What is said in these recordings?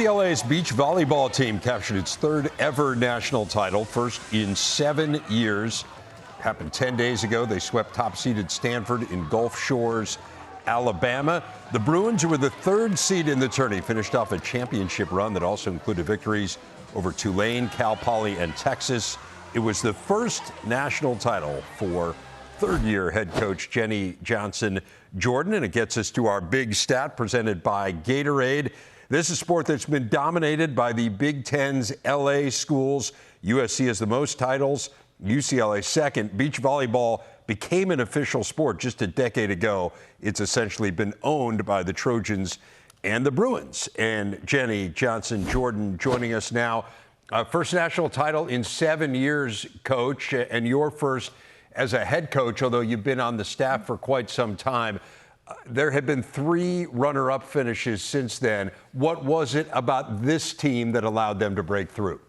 UCLA's beach volleyball team captured its third ever national title, first in 7 years. Happened 10 days ago. They swept top-seeded Stanford in Gulf Shores, Alabama. The Bruins, who were the third seed in the tourney, finished off a championship run that also included victories over Tulane, Cal Poly, and Texas. It was the first national title for third-year head coach Jenny Johnson-Jordan, and it gets us to our big stat presented by Gatorade. This is a sport that's been dominated by the Big Ten's LA schools. USC has the most titles, UCLA second. Beach volleyball became an official sport just a decade ago. It's essentially been owned by the Trojans and the Bruins. And Jenny Johnson-Jordan joining us now. First national title in 7 years, Coach, and your first as a head coach, although you've been on the staff for quite some time. There have been 3 runner-up finishes since then. What was it about this team that allowed them to break through?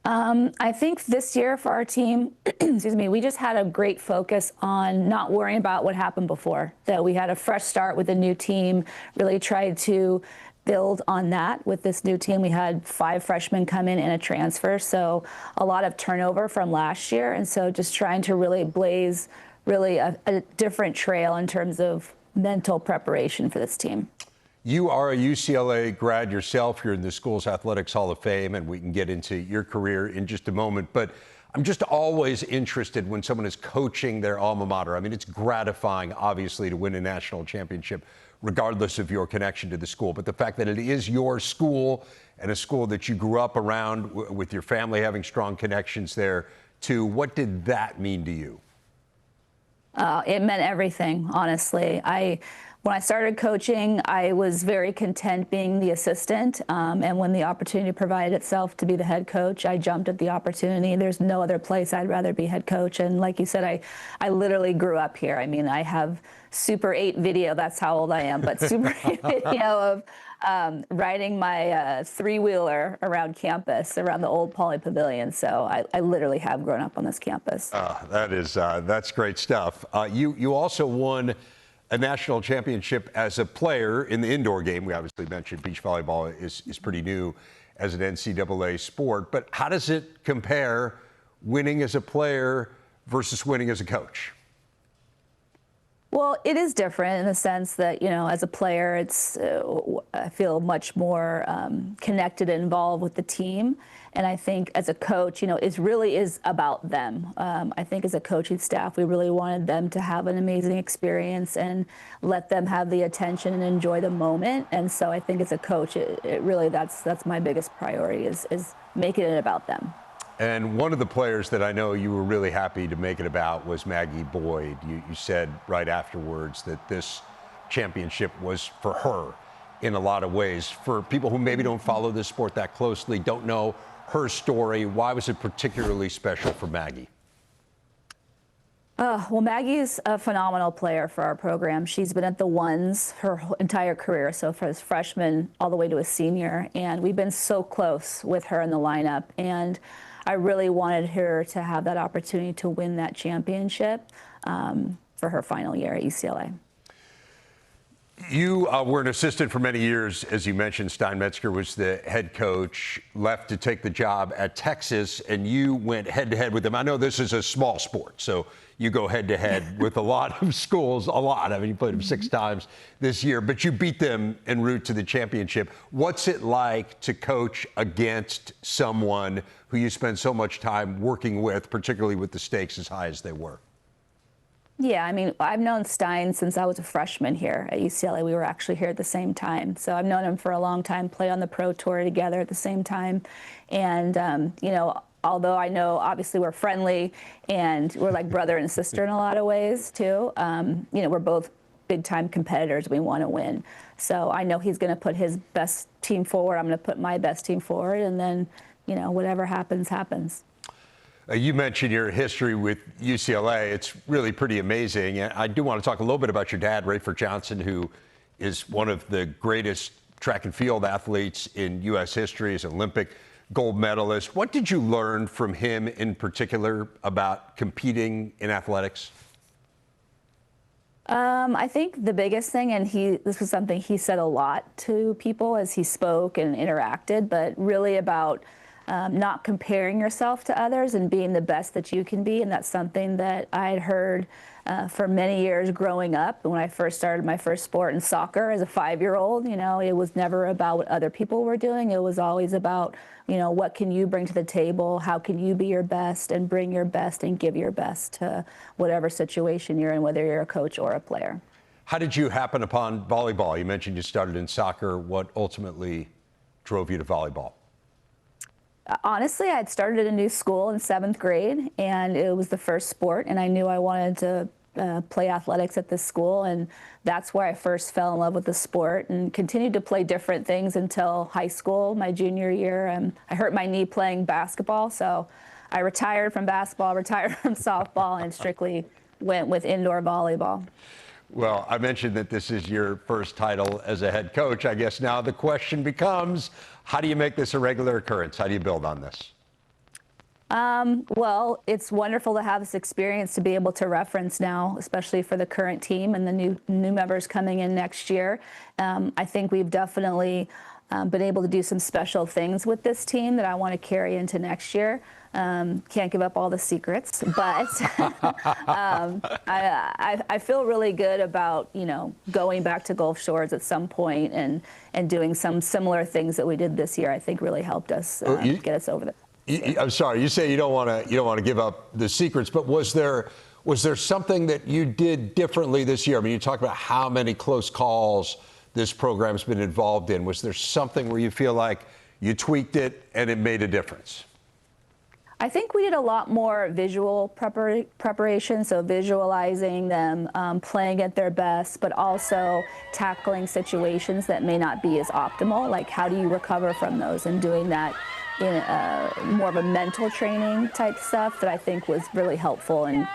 I think this year for our team, excuse me, we just had a great focus on not worrying about what happened before. That we had a fresh start with a new team, really tried to build on that with this new team. We had 5 freshmen come in and a transfer, so a lot of turnover from last year. And so just trying to really blaze a different trail in terms of mental preparation for this team. You are a UCLA grad yourself. You're in the school's Athletics Hall of Fame, and we can get into your career in just a moment. But I'm just always interested when someone is coaching their alma mater. I mean, it's gratifying, obviously, to win a national championship, regardless of your connection to the school. But the fact that it is your school and a school that you grew up around with your family having strong connections there, too, what did that mean to you? It meant everything, honestly. When I started coaching, I was very content being the assistant. And when the opportunity provided itself to be the head coach, I jumped at the opportunity. There's no other place I'd rather be head coach. And like you said, I literally grew up here. I mean, I have Super 8 video. That's how old I am. But Super 8 video of riding my 3-wheeler around campus, around the old Poly Pavilion. So I literally have grown up on this campus. That's great stuff. You also won a national championship as a player in the indoor game. We obviously mentioned beach volleyball is pretty new as an NCAA sport. But how does it compare winning as a player versus winning as a coach? Well, it is different in the sense that, as a player, I feel much more connected and involved with the team. And I think as a coach, it really is about them. I think as a coaching staff, we really wanted them to have an amazing experience and let them have the attention and enjoy the moment. And so I think as a coach, it really, that's my biggest priority is making it about them. And one of the players that I know you were really happy to make it about was Maggie Boyd. You said right afterwards that this championship was for her in a lot of ways. For people who maybe don't follow this sport that closely, don't know her story, why was it particularly special for Maggie? Well, Maggie's a phenomenal player for our program. She's been at the ones her entire career, so from freshman all the way to a senior. And we've been so close with her in the lineup. And I really wanted her to have that opportunity to win that championship for her final year at UCLA. You were an assistant for many years. As you mentioned, Stein Metzger was the head coach, left to take the job at Texas, and you went head-to-head with them. I know this is a small sport, so you go head-to-head with a lot of schools, I mean, you played them 6 times this year, but you beat them en route to the championship. What's it like to coach against someone who you spend so much time working with, particularly with the stakes as high as they were? Yeah, I mean, I've known Stein since I was a freshman here at UCLA. We were actually here at the same time. So I've known him for a long time, play on the pro tour together at the same time. And, although I know obviously we're friendly and we're like brother and sister in a lot of ways too, we're both big time competitors. We want to win. So I know he's going to put his best team forward. I'm going to put my best team forward. And then, whatever happens, happens. You mentioned your history with UCLA. It's really pretty amazing. And I do want to talk a little bit about your dad, Rayford Johnson, who is one of the greatest track and field athletes in U.S. history. He's an Olympic gold medalist. What did you learn from him in particular about competing in athletics? I think the biggest thing, and this was something he said a lot to people as he spoke and interacted, but really about not comparing yourself to others and being the best that you can be. And that's something that I had heard for many years growing up. When I first started my first sport in soccer as a 5-year-old, it was never about what other people were doing. It was always about, what can you bring to the table? How can you be your best and bring your best and give your best to whatever situation you're in, whether you're a coach or a player. How did you happen upon volleyball? You mentioned you started in soccer. What ultimately drove you to volleyball? Honestly, I had started at a new school in 7th grade, and it was the first sport, and I knew I wanted to play athletics at this school, and that's where I first fell in love with the sport and continued to play different things until high school, my junior year. I hurt my knee playing basketball, so I retired from basketball, retired from softball, and strictly went with indoor volleyball. Well, I mentioned that this is your first title as a head coach. I guess now the question becomes, how do you make this a regular occurrence? How do you build on this? Well, it's wonderful to have this experience to be able to reference now, especially for the current team and the new members coming in next year. I think we've definitely been able to do some special things with this team that I want to carry into next year. Can't give up all the secrets, but I feel really good about, going back to Gulf Shores at some point and doing some similar things that we did this year. I think really helped us get us over there. I'm sorry, you say you don't want to give up the secrets, but was there something that you did differently this year? I mean, you talked about how many close calls this program's been involved in. Was there something where you feel like you tweaked it and it made a difference? I think we did a lot more visual preparation, so visualizing them playing at their best, but also tackling situations that may not be as optimal, like how do you recover from those, and doing that in more of a mental training type stuff that I think was really helpful in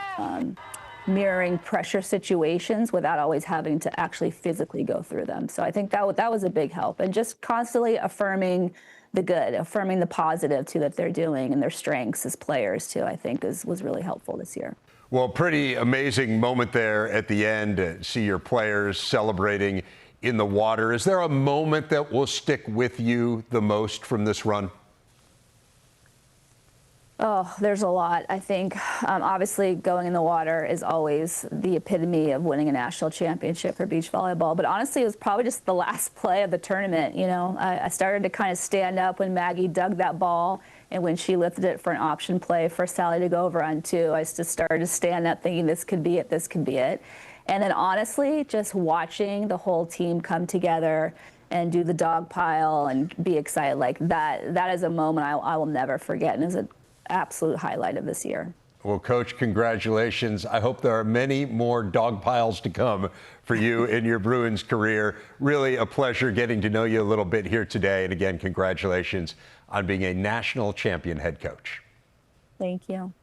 mirroring pressure situations without always having to actually physically go through them. So I think that was a big help, and just constantly affirming the good, affirming the positive too that they're doing, and their strengths as players too, I think was really helpful this year. Well, pretty amazing moment there at the end to see your players celebrating in the water. Is there a moment that will stick with you the most from this run? Oh, there's a lot. I think obviously going in the water is always the epitome of winning a national championship for beach volleyball. But honestly, it was probably just the last play of the tournament. I started to kind of stand up when Maggie dug that ball, and when she lifted it for an option play for Sally to go over on 2, I just started to stand up thinking this could be it, this could be it. And then honestly, just watching the whole team come together and do the dog pile and be excited like that, that is a moment I will never forget, and is an absolute highlight of this year. Well, Coach, congratulations. I hope there are many more dog piles to come for you in your Bruins career. Really a pleasure getting to know you a little bit here today. And again, congratulations on being a national champion head coach. Thank you.